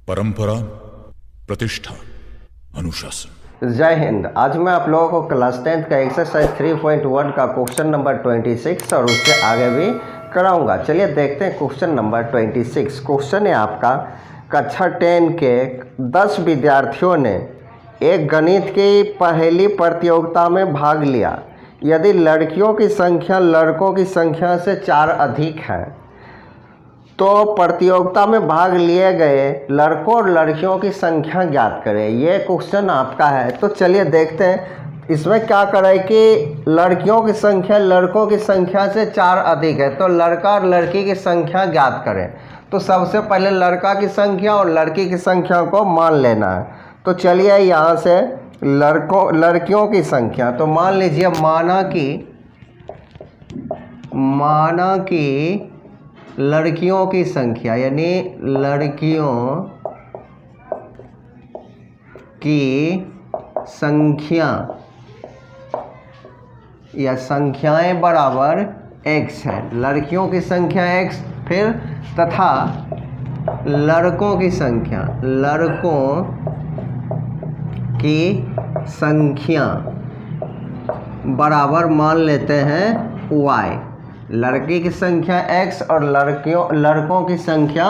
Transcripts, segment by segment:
परंपरा, प्रतिष्ठा, अनुशासन। जय हिंद। आज मैं आप लोगों को क्लास 10th का एक्सरसाइज 3.1 का क्वेश्चन नंबर 26 और उससे आगे भी कराऊंगा। चलिए देखते हैं क्वेश्चन नंबर 26। क्वेश्चन है आपका, कक्षा 10 के 10 विद्यार्थियों ने एक गणित की पहेली प्रतियोगिता में भाग लिया। यदि लड़कियों की संख्या लड़कों की संख्या से 4 अधिक है तो प्रतियोगिता में भाग लिए गए लड़कों और लड़कियों की संख्या ज्ञात करें। ये क्वेश्चन आपका है। तो चलिए देखते हैं इसमें क्या करें कि लड़कियों की संख्या लड़कों की संख्या से 4 अधिक है तो लड़का और लड़की की संख्या ज्ञात करें। तो सबसे पहले लड़का की संख्या और लड़की की संख्या को मान लेना है। तो चलिए यहाँ से लड़कियों की संख्या, तो मान लीजिए माना कि लड़कियों की संख्या, यानी लड़कियों की संख्या या संख्याएं बराबर x है। लड़कियों की संख्या x, फिर तथा लड़कों की संख्या बराबर मान लेते हैं y। लड़की की संख्या x और लड़कों की संख्या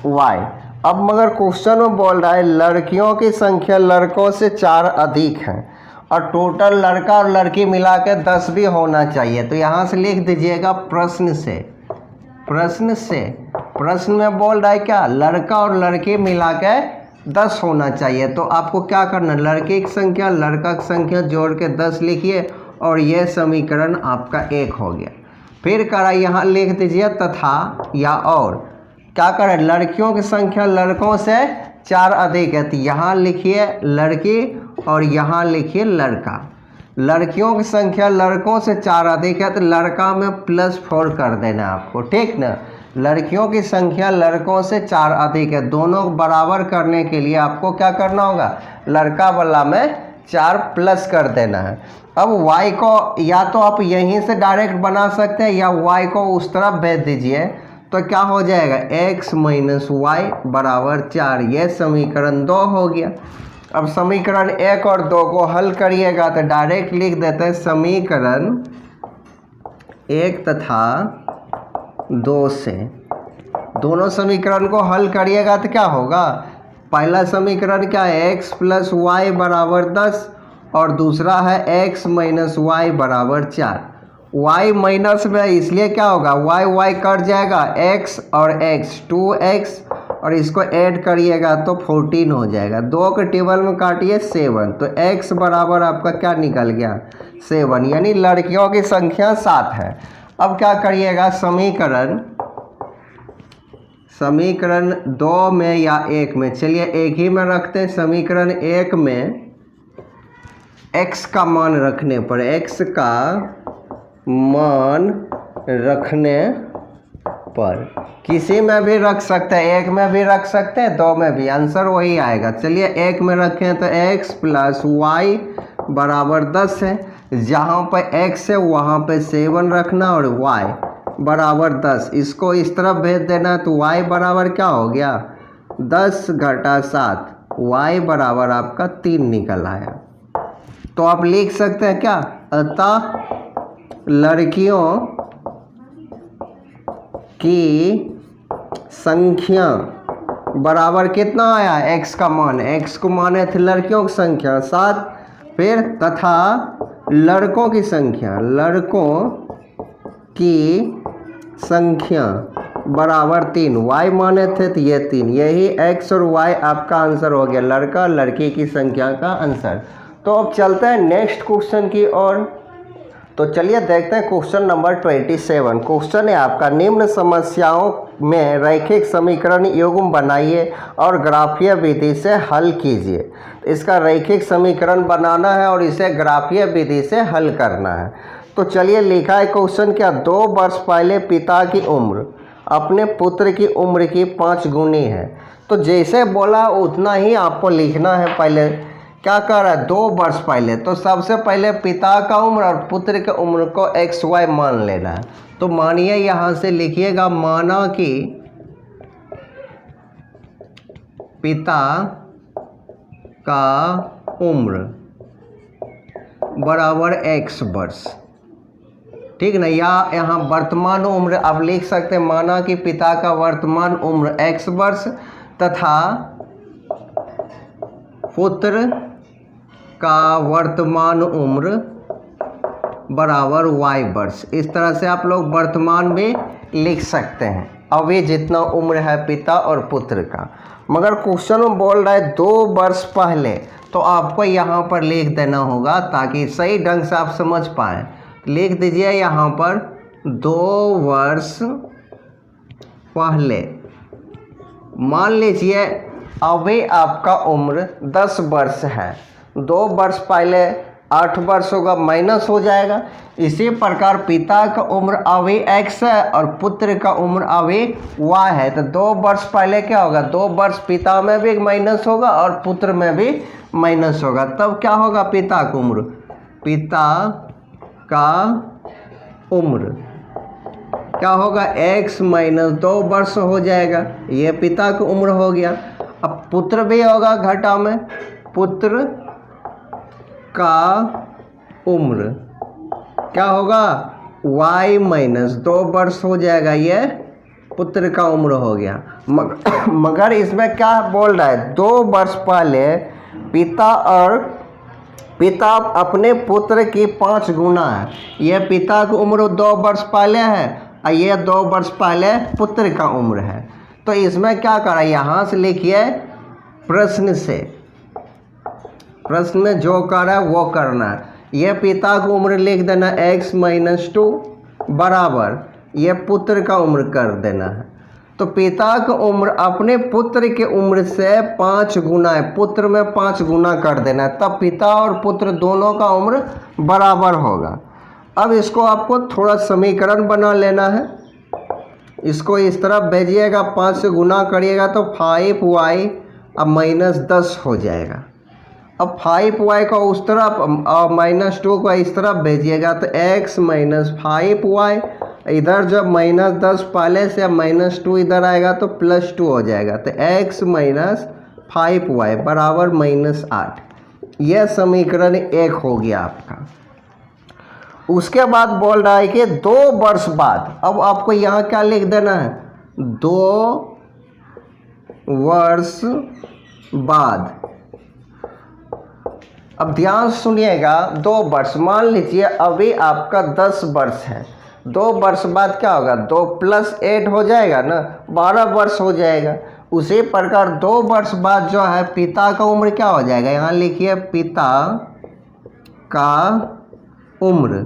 y। अब मगर क्वेश्चन में बोल रहा है लड़कियों की संख्या लड़कों से 4 अधिक है और टोटल लड़का और लड़की मिला के 10 भी होना चाहिए। तो यहाँ से लिख दीजिएगा प्रश्न में बोल रहा है क्या, लड़का और लड़की मिला के 10 होना चाहिए। तो आपको क्या करना है, लड़की की संख्या लड़का की संख्या जोड़ के 10 लिखिए और यह समीकरण आपका 1 हो गया। फिर करा यहाँ लिख दीजिए तथा या और क्या करें, लड़कियों की संख्या लड़कों से 4 अधिक है तो यहाँ लिखिए लड़की और यहाँ लिखिए लड़का। लड़कियों की संख्या लड़कों से 4 अधिक है तो लड़का में +4 कर देना आपको, ठीक ना। लड़कियों की संख्या लड़कों से 4 अधिक है, दोनों बराबर करने के लिए आपको क्या करना होगा, लड़का वाला में 4 प्लस कर देना है। अब y को या तो आप यहीं से डायरेक्ट बना सकते हैं या y को उस तरफ भेज दीजिए तो क्या हो जाएगा, x - y बराबर 4। ये समीकरण 2 हो गया। अब समीकरण 1 और 2 को हल करिएगा तो डायरेक्ट लिख देते हैं समीकरण 1 तथा 2 से। दोनों समीकरण को हल करिएगा तो क्या होगा, पहला समीकरण क्या है, x + y बराबर 10 और दूसरा है x - y बराबर 4। y माइनस में इसलिए क्या होगा, y कट जाएगा, x और x 2x और इसको ऐड करिएगा तो 14 हो जाएगा। 2 के टेबल में काटिए 7, तो x बराबर आपका क्या निकल गया, 7, यानी लड़कियों की संख्या 7 है। अब क्या करिएगा, समीकरण 2 में या 1 में, चलिए एक ही में रखते हैं। समीकरण 1 में x का मान रखने पर, x का मान रखने पर किसी में भी रख सकते हैं, 1 में भी रख सकते हैं, 2 में भी, आंसर वही आएगा। चलिए 1 में रखें तो x + y बराबर 10 है, जहाँ पर x है वहाँ पे 7 रखना और y बराबर 10, इसको इस तरफ भेज देना तो y बराबर क्या हो गया, 10 - 7, y बराबर आपका 3 निकल आया। तो आप लिख सकते हैं क्या, अतः लड़कियों की संख्या बराबर कितना आया, x का मान, x को माने थे लड़कियों की संख्या 7, फिर तथा लड़कों की संख्या बराबर 3, y माने थे तो ये 3, यही x और y आपका आंसर हो गया, लड़का लड़की की संख्या का आंसर। तो अब चलते हैं नेक्स्ट क्वेश्चन की ओर। तो चलिए देखते हैं क्वेश्चन नंबर 27। क्वेश्चन है आपका, निम्न समस्याओं में रैखिक समीकरण युग्म बनाइए और ग्राफीय विधि से हल कीजिए। इसका रैखिक समीकरण बनाना है और इसे ग्राफीय विधि से हल करना है। तो चलिए लिखा है क्वेश्चन क्या, 2 वर्ष पहले पिता की उम्र अपने पुत्र की उम्र की 5 गुनी है। तो जैसे बोला उतना ही आपको लिखना है। पहले क्या कर रहा है, 2 वर्ष पहले, तो सबसे पहले पिता का उम्र और पुत्र की उम्र को XY मान लेना है। तो मानिए यहाँ से लिखिएगा, माना कि पिता का उम्र बराबर x वर्ष, ठीक ना। या यहाँ वर्तमान उम्र आप लिख सकते हैं, माना कि पिता का वर्तमान उम्र x वर्ष तथा पुत्र का वर्तमान उम्र बराबर y वर्ष। इस तरह से आप लोग वर्तमान भी लिख सकते हैं, अभी जितना उम्र है पिता और पुत्र का। मगर क्वेश्चन में बोल रहा है 2 वर्ष पहले, तो आपको यहाँ पर लिख देना होगा ताकि सही ढंग से आप समझ पाएँ। लिख दीजिए यहाँ पर 2 वर्ष पहले। मान लीजिए अभी आपका उम्र 10 वर्ष है, 2 वर्ष पहले 8 वर्ष होगा, माइनस हो जाएगा। इसी प्रकार पिता का उम्र अभी x है और पुत्र का उम्र अभी y है, तो 2 वर्ष पहले क्या होगा, 2 वर्ष पिता में भी माइनस होगा और पुत्र में भी माइनस होगा। तब क्या होगा, पिता का उम्र, पिता का उम्र क्या होगा, x माइनस 2 वर्ष हो जाएगा। ये पिता की उम्र हो गया। अब पुत्र भी होगा घटा में, पुत्र का उम्र क्या होगा, y माइनस 2 वर्ष हो जाएगा। ये पुत्र का उम्र हो गया। मगर इसमें क्या बोल रहा है, 2 वर्ष पहले पिता अपने पुत्र की 5 गुना है। यह पिता की उम्र 2 वर्ष पहले है और ये 2 वर्ष पहले पुत्र का उम्र है। तो इसमें क्या करा, यहाँ से लिखिए प्रश्न से, प्रश्न में जो करा है वो करना है। ये पिता की उम्र लिख देना x माइनस 2 बराबर ये पुत्र का उम्र कर देना है। तो पिता की उम्र अपने पुत्र की उम्र से 5 गुना है, पुत्र में 5 गुना कर देना है, तब पिता और पुत्र दोनों का उम्र बराबर होगा। अब इसको आपको थोड़ा समीकरण बना लेना है। इसको इस तरफ भेजिएगा, 5 से गुना करिएगा तो 5y अब माइनस 10 हो जाएगा। अब 5y को उस तरफ और माइनस 2 को इस तरफ भेजिएगा तो x माइनस 5y, इधर जब माइनस 10 पहले से अब माइनस 2 इधर आएगा तो प्लस 2 हो जाएगा। तो x माइनस 5y बराबर माइनस 8। यह समीकरण 1 हो गया आपका। उसके बाद बोल रहा है कि 2 वर्ष बाद, अब आपको यहाँ क्या लिख देना है, 2 वर्ष बाद। अब ध्यान सुनिएगा, 2 वर्ष, मान लीजिए अभी आपका 10 वर्ष है, 2 वर्ष बाद क्या होगा, 2 + 8 हो जाएगा ना, 12 वर्ष हो जाएगा। उसी प्रकार 2 वर्ष बाद जो है पिता का उम्र क्या हो जाएगा, यहाँ लिखिए पिता का उम्र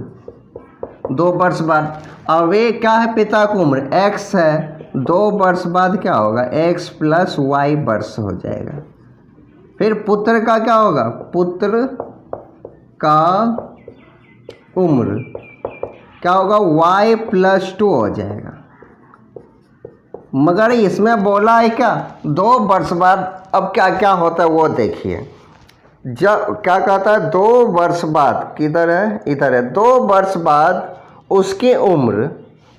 2 वर्ष बाद। अभी क्या है, पिता की उम्र x है, 2 वर्ष बाद क्या होगा, x + y वर्ष हो जाएगा। फिर पुत्र का क्या होगा, पुत्र का उम्र क्या होगा, y + 2 हो जाएगा। मगर इसमें बोला है क्या, 2 वर्ष बाद अब क्या क्या होता है वो देखिए। जब क्या कहता है, 2 वर्ष बाद, किधर है, इधर है, 2 वर्ष बाद उसकी उम्र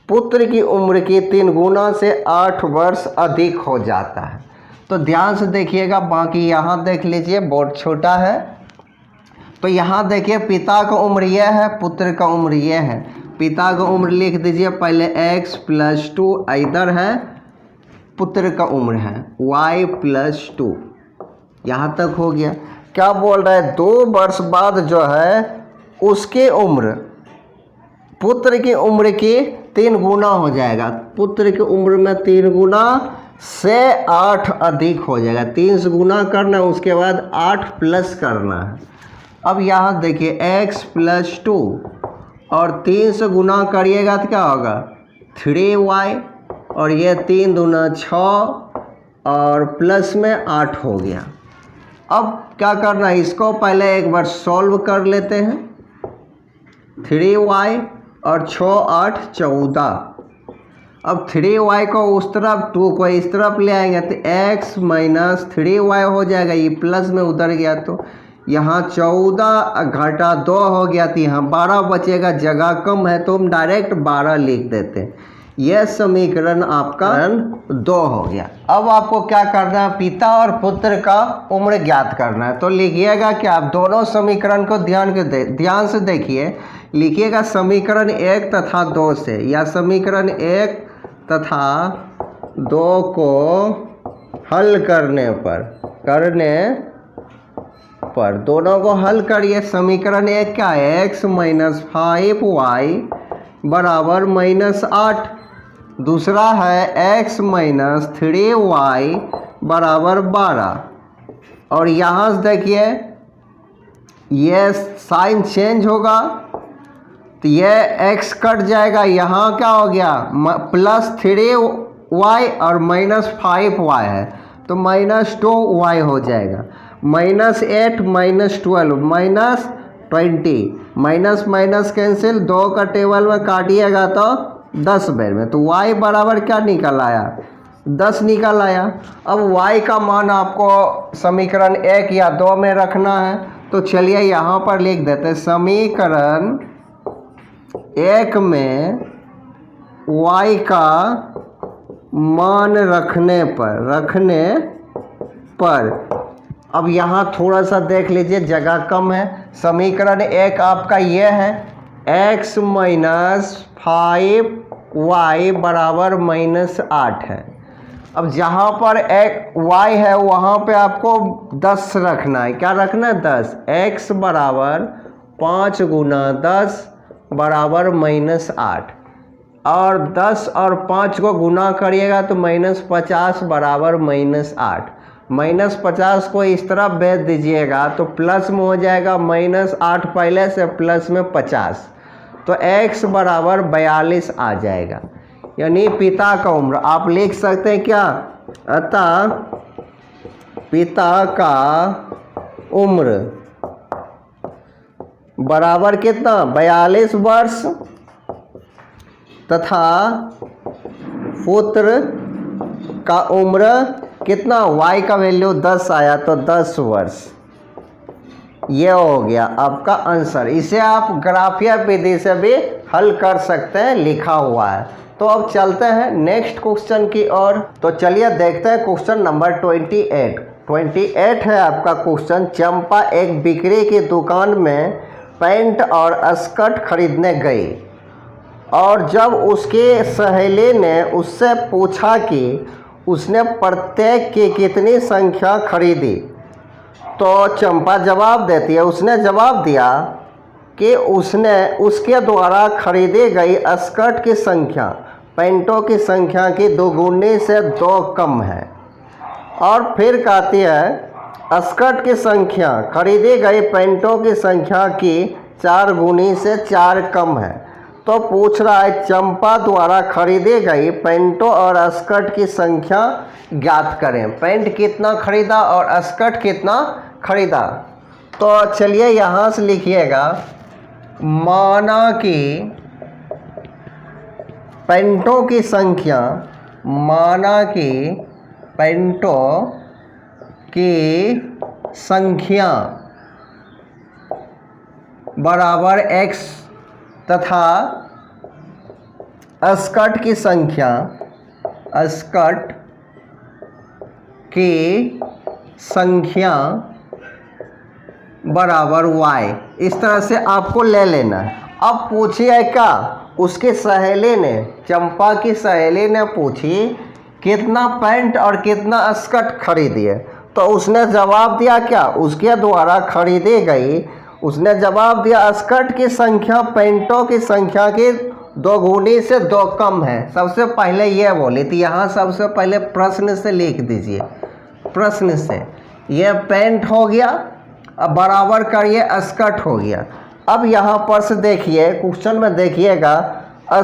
पुत्र की उम्र की 3 गुना से 8 वर्ष अधिक हो जाता है। तो ध्यान से देखिएगा, बाकी यहाँ देख लीजिए, बोर्ड छोटा है। तो यहाँ देखिए पिता का उम्र यह है, पुत्र का उम्र यह है। पिता का उम्र लिख दीजिए पहले x + 2, इधर है पुत्र का उम्र है y + 2, यहाँ तक हो गया। क्या बोल रहा है, 2 वर्ष बाद जो है उसकी उम्र पुत्र की उम्र की 3 गुना हो जाएगा। पुत्र की उम्र में 3 गुना से 8 अधिक हो जाएगा। 3 से गुना करना है, उसके बाद 8 प्लस करना है। अब यहाँ देखिए x + 2 और 3 से गुना करिएगा तो क्या होगा, 3y, और ये 3 दूना 6 और प्लस में 8 हो गया। अब क्या करना है, इसको पहले एक बार सॉल्व कर लेते हैं। 3y और 6 8 14। अब 3y को उस तरफ, 2 को इस तरफ ले आएंगे तो x माइनस 3y हो जाएगा। ये प्लस में उधर गया तो यहाँ 14 घटा 2 हो गया, तो यहाँ 12 बचेगा। जगह कम है तो हम डायरेक्ट 12 लिख देते हैं। यह समीकरण आपका 2 हो गया। अब आपको क्या करना है, पिता और पुत्र का उम्र ज्ञात करना है। तो लिखिएगा कि आप दोनों समीकरण को ध्यान से देखिए। लिखिएगा समीकरण 1 तथा 2 से, या समीकरण 1 तथा 2 को हल करने पर दोनों को हल करिए। समीकरण 1 क्या है, x माइनस 5y बराबर -8। दूसरा है x माइनस 3y बराबर 12। और यहाँ से देखिए ये साइन चेंज होगा तो ये x कट जाएगा, यहाँ क्या हो गया +3y और -5y है तो -2y हो जाएगा। -8 -12 -20, माइनस माइनस कैंसिल, 2 का टेबल में काटिएगा तो 10 बेर में, तो y बराबर क्या निकल आया, 10 निकल आया। अब y का मान आपको समीकरण 1 या 2 में रखना है, तो चलिए यहाँ पर लिख देते हैं समीकरण 1 में y का मान रखने पर अब यहाँ थोड़ा सा देख लीजिए जगह कम है। समीकरण 1 आपका ये है x माइनस 5y बराबर -8 है। अब जहाँ पर y है वहाँ पे आपको 10 रखना है। क्या रखना है, 10। x बराबर 5 गुना 10 बराबर -8, और 10 और 5 को गुना करिएगा तो -50 बराबर -8। -50 को इस तरफ भेज दीजिएगा तो प्लस में हो जाएगा, -8 पहले से प्लस में 50, तो x बराबर 42 आ जाएगा। यानी पिता का उम्र आप लिख सकते हैं क्या, अतः पिता का उम्र बराबर कितना 42 वर्ष तथा पुत्र का उम्र कितना, y का वैल्यू 10 आया तो 10 वर्ष। ये हो गया आपका आंसर। इसे आप ग्राफिया विधि से भी हल कर सकते हैं, लिखा हुआ है। तो अब चलते हैं नेक्स्ट क्वेश्चन की ओर। तो चलिए देखते हैं क्वेश्चन नंबर 28 है आपका क्वेश्चन। चंपा एक बिक्री की दुकान में पैंट और स्कर्ट खरीदने गई, और जब उसके सहेली ने उससे पूछा कि उसने प्रत्येक की कितनी संख्या खरीदी, तो चंपा जवाब देती है, उसने जवाब दिया कि उसने उसके द्वारा खरीदी गई स्कर्ट की संख्या पैंटों की संख्या की 2 गुनी से 2 कम है। और फिर कहती है स्कर्ट की संख्या खरीदी गई पैंटों की संख्या की 4 गुनी से 4 कम है। तो पूछ रहा है चंपा द्वारा खरीदी गई पैंटों और स्कर्ट की संख्या ज्ञात करें। पैंट कितना खरीदा और स्कर्ट कितना खरीदा। तो चलिए यहाँ से लिखिएगा, माना कि पैंटों की संख्या, माना कि पैंटों की संख्या बराबर x तथा स्कर्ट की संख्या, स्कर्ट की संख्या बराबर y। इस तरह से आपको ले लेना है। अब पूछिए क्या, उसकी सहेली ने, चंपा की सहेली ने पूछी कितना पैंट और कितना स्कर्ट खरीदी है, तो उसने जवाब दिया क्या, उसके द्वारा खरीदी गई, उसने जवाब दिया स्कर्ट की संख्या पैंटों की संख्या की 2 गुनी से 2 कम है। सबसे पहले ये बोली थी, यहाँ सबसे पहले प्रश्न से लिख दीजिए, प्रश्न से। ये पैंट हो गया, अब बराबर करिए स्कर्ट हो गया। अब यहाँ पर से देखिए क्वेश्चन में देखिएगा,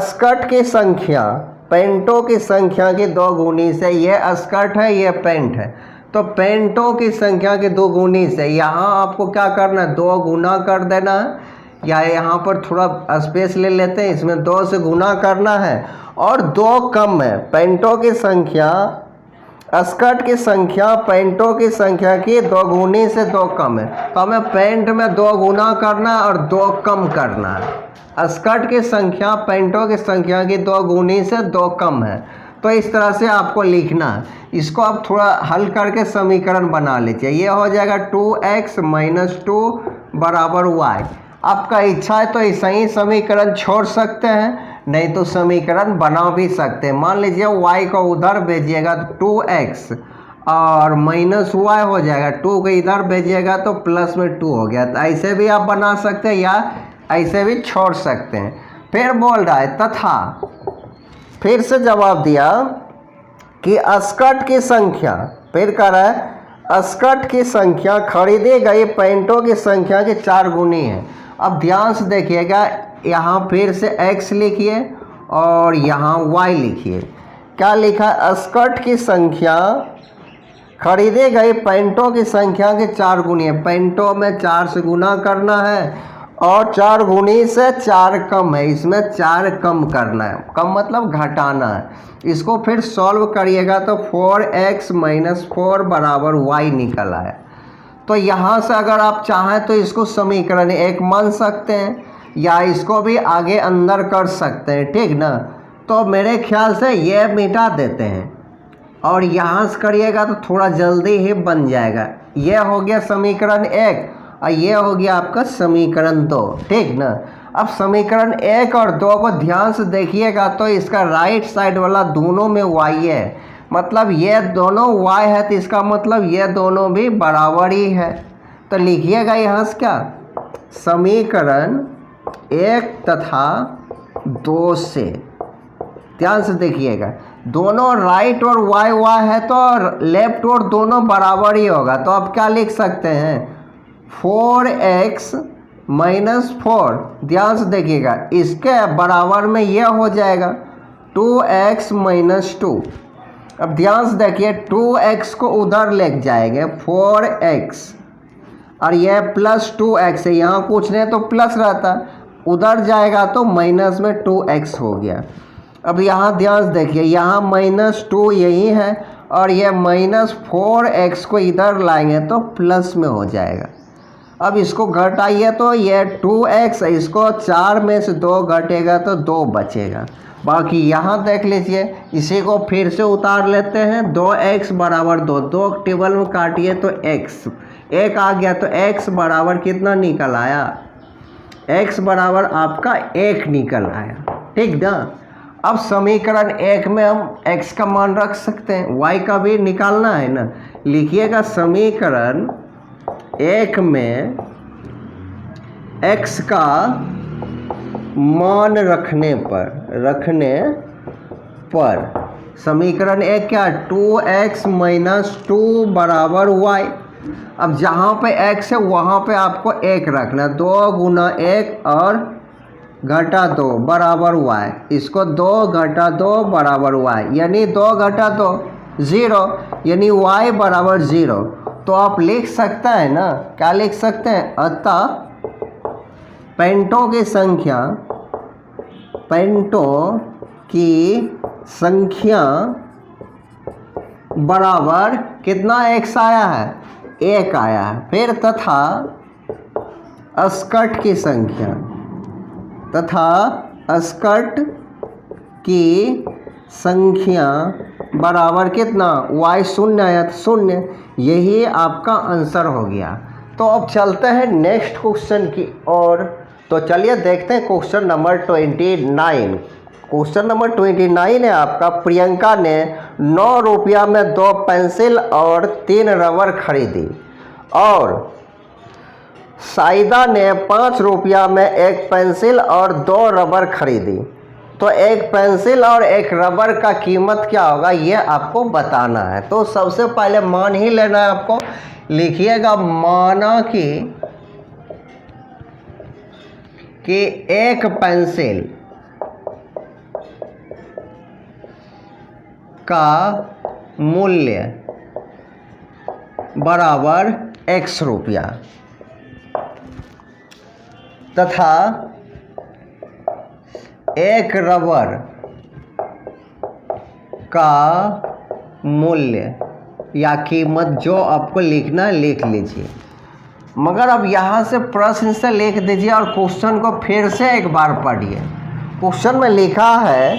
स्कर्ट की संख्या पैंटों की संख्या की 2 गुनी से, ये स्कर्ट है ये पैंट है, तो पैंटों की संख्या की 2 गुनी से यहाँ आपको क्या करना है, 2 गुना कर देना है, या यहाँ पर थोड़ा स्पेस ले लेते हैं, इसमें 2 से गुना करना है, और 2 कम है। पैंटों की संख्या स्कर्ट की संख्या पैंटों की संख्या की 2 गुनी से 2 कम है, तो हमें पैंट में 2 गुना करना है और 2 कम करना है। स्कर्ट की संख्या पैंटों की संख्या की 2 गुनी से 2 कम है, तो इस तरह से आपको लिखना है। इसको आप थोड़ा हल करके समीकरण बना लीजिए। ये हो जाएगा 2x - 2 बराबर y। आपका इच्छा है तो ऐसा ही समीकरण छोड़ सकते हैं, नहीं तो समीकरण बना भी सकते हैं। मान लीजिए y को उधर भेजिएगा तो 2x और -y हो जाएगा, 2 को इधर भेजिएगा तो प्लस में 2 हो गया। तो ऐसे भी आप बना सकते हैं या ऐसे भी छोड़ सकते हैं। फिर बोल रहा है तथा, फिर से जवाब दिया कि स्कर्ट की संख्या, फिर कह रहा है स्कर्ट की संख्या खरीदी गई पैंटों की संख्या के 4 गुनी है। अब ध्यान से देखिएगा, यहाँ फिर से x लिखिए और यहाँ y लिखिए। क्या लिखा? स्कर्ट की संख्या खरीदे गए पैंटों की संख्या के 4 गुनी है। पैंटों में 4 से गुना करना है और 4 गुनी से 4 कम है, इसमें 4 कम करना है। कम मतलब घटाना है। इसको फिर सॉल्व करिएगा तो 4x - 4 बराबर y निकल आया। तो यहाँ से अगर आप चाहें तो इसको समीकरण 1 मान सकते हैं या इसको भी आगे अंदर कर सकते हैं, ठीक ना। तो मेरे ख्याल से ये मिटा देते हैं और यहाँ से करिएगा तो थोड़ा जल्दी ही बन जाएगा। ये हो गया समीकरण 1 और ये हो गया आपका समीकरण 2, ठीक ना। अब समीकरण 1 और 2 को ध्यान से देखिएगा तो इसका राइट साइड वाला दोनों में y है, मतलब ये दोनों y है, तो इसका मतलब ये दोनों भी बराबर ही है। तो लिखिएगा यहाँ से क्या, समीकरण 1 तथा 2 से, ध्यान से देखिएगा, दोनों राइट और y है तो लेफ्ट और दोनों बराबर ही होगा। तो आप क्या लिख सकते हैं, 4x - 4, ध्यान से देखिएगा, इसके बराबर में यह हो जाएगा 2x - 2। अब ध्यान से देखिए, 2x को उधर ले जाएंगे 4x और यह प्लस 2x है, यहाँ कुछ नहीं तो प्लस रहता, उधर जाएगा तो माइनस में 2x हो गया। अब यहाँ ध्यान से देखिए, यहाँ -2 यही है और यह -4x को इधर लाएंगे तो प्लस में हो जाएगा। अब इसको घटाइए तो यह 2x, इसको 4 में से 2 घटेगा तो 2 बचेगा। बाकी यहाँ देख लीजिए, इसी को फिर से उतार लेते हैं, 2x बराबर 2, 2 टेबल में काटिए तो x 1 आ गया, तो x बराबर कितना निकल आया, x बराबर आपका 1 निकल आया, ठीक ना। अब समीकरण 1 में हम x का मान रख सकते हैं, y का भी निकालना है ना। लिखिएगा समीकरण 1 में x का मान रखने पर समीकरण 1 क्या, 2x - 2 बराबर y। अब जहाँ पे x है वहाँ पे आपको 1 रखना, 2 गुना 1 और घटा 2 बराबर y। इसको 2 घटा 2 बराबर y, यानी 2 घटा 2 0, यानी y बराबर 0। तो आप लिख सकते हैं ना, क्या लिख सकते हैं, अतः पैंटों की संख्या बराबर कितना x आया है, 1 आया है। फिर तथा स्कर्ट की संख्या बराबर कितना, y 0 आया तो 0, यही आपका आंसर हो गया। तो अब चलते हैं नेक्स्ट क्वेश्चन की ओर। तो चलिए देखते हैं क्वेश्चन नंबर 29। क्वेश्चन नंबर 29 है आपका, प्रियंका ने 9 रुपया में 2 पेंसिल और 3 रबर खरीदी और साइदा ने 5 रुपया में 1 पेंसिल और 2 रबर खरीदी। तो 1 पेंसिल और 1 रबर का कीमत क्या होगा, ये आपको बताना है। तो सबसे पहले मान ही लेना है आपको। लिखिएगा, माना कि 1 पेंसिल का मूल्य बराबर x रुपया तथा 1 रबर का मूल्य या कीमत जो आपको लिखना है लिख लीजिए। मगर अब यहाँ से प्रश्न से लिख दीजिए और क्वेश्चन को फिर से एक बार पढ़िए। क्वेश्चन में लिखा है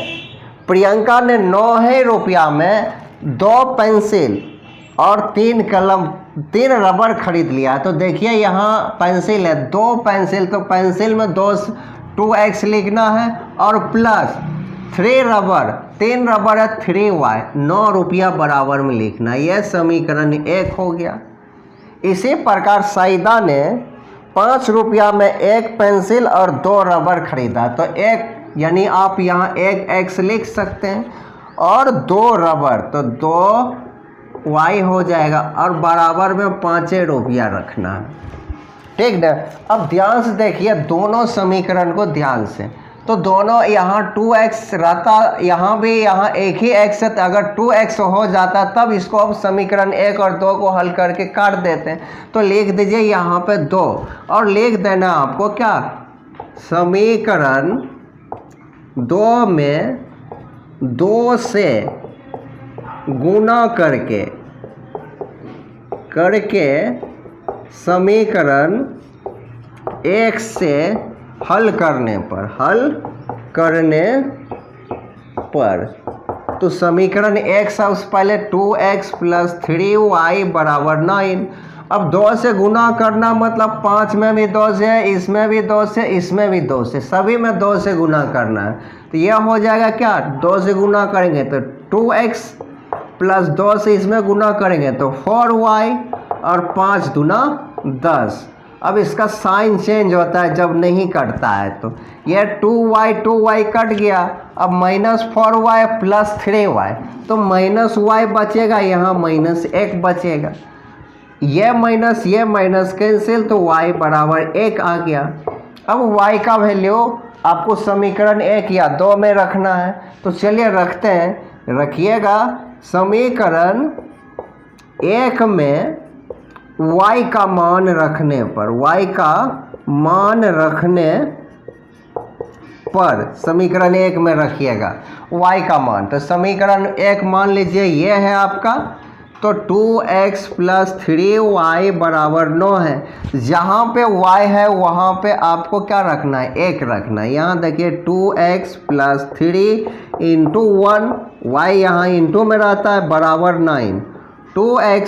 प्रियंका ने 9 रुपया में 2 पेंसिल और 3 कलम 3 रबर खरीद लिया। तो देखिए यहाँ पेंसिल है, 2 पेंसिल, तो पेंसिल में 2x लिखना है और प्लस 3 रबर, 3 रबर है 3y, 9 रुपया बराबर में लिखना है। यह समीकरण 1 हो गया। इसी प्रकार सईदा ने 5 रुपया में 1 पेंसिल और 2 रबर खरीदा। तो 1 यानी आप यहाँ 1x लिख सकते हैं और 2 रबर, तो 2y हो जाएगा और बराबर में 5 रुपया रखना है। ठीक ना। अब ध्यान से देखिए दोनों समीकरण को ध्यान से। तो दोनों यहाँ 2x रहता, यहाँ भी यहाँ एक ही x है, तो अगर 2x हो जाता तब इसको अब समीकरण 1 और 2 को हल करके काट देते हैं। तो लिख दीजिए यहाँ पे 2 और लिख देना आपको क्या, समीकरण 2 में 2 से गुना करके समीकरण 1 से हल करने पर तो समीकरण 1 सबसे पहले 2x + 3y बराबर 9। अब 2 से गुना करना मतलब 5 में भी 2 से, इसमें भी 2 से, इसमें भी 2 से, सभी में 2 से गुना करना है। तो यह हो जाएगा क्या, 2 से गुना करेंगे तो 2x + 2 से इसमें गुना करेंगे तो 4y और 5 दूना 10। अब इसका साइन चेंज होता है जब नहीं कटता है, तो यह 2y कट गया। अब -4y + 3y, तो -y बचेगा, यहाँ -1 बचेगा। ये माइनस कैंसिल, तो y बराबर 1 आ गया। अब y का वैल्यू आपको समीकरण 1 या 2 में रखना है। तो चलिए रखते हैं, रखिएगा समीकरण 1 में y का मान रखने पर समीकरण 1 में रखिएगा y का मान। तो समीकरण 1 मान लीजिए ये है आपका, तो 2x + 3y बराबर 9 है। जहाँ पे y है वहाँ पे आपको क्या रखना है, 1 रखना है। यहाँ देखिए 2x + 3 × 1, y यहाँ इंटू में रहता है, बराबर 9। 2x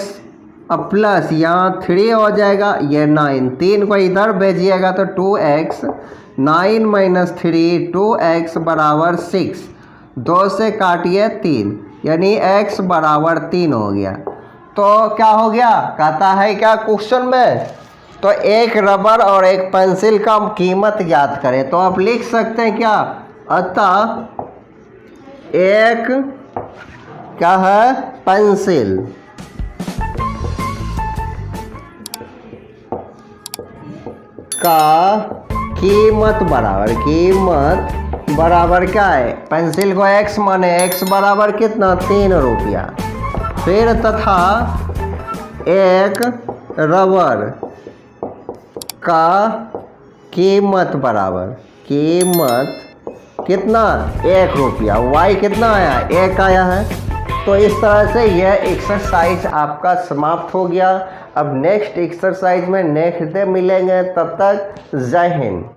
अब प्लस यहाँ 3 हो जाएगा, ये 9, 3 को इधर भेजिएगा तो 2x, 9 - 3, 2x बराबर 6, 2 से काटिए 3, यानी x बराबर 3 हो गया। तो क्या हो गया, कहता है क्या क्वेश्चन में, तो 1 रबर और 1 पेंसिल का कीमत ज्ञात करें। तो आप लिख सकते हैं क्या, अतः 1 क्या है, पेंसिल का कीमत बराबर क्या है, पेंसिल को x माने, x बराबर कितना, 3 रुपया। फिर तथा 1 रबर का कीमत कितना, 1 रुपया। y कितना आया, 1 आया है। तो इस तरह से यह एक्सरसाइज आपका समाप्त हो गया। अब नेक्स्ट एक्सरसाइज में नेक्स्ट डे मिलेंगे, तब तक जय हिंद।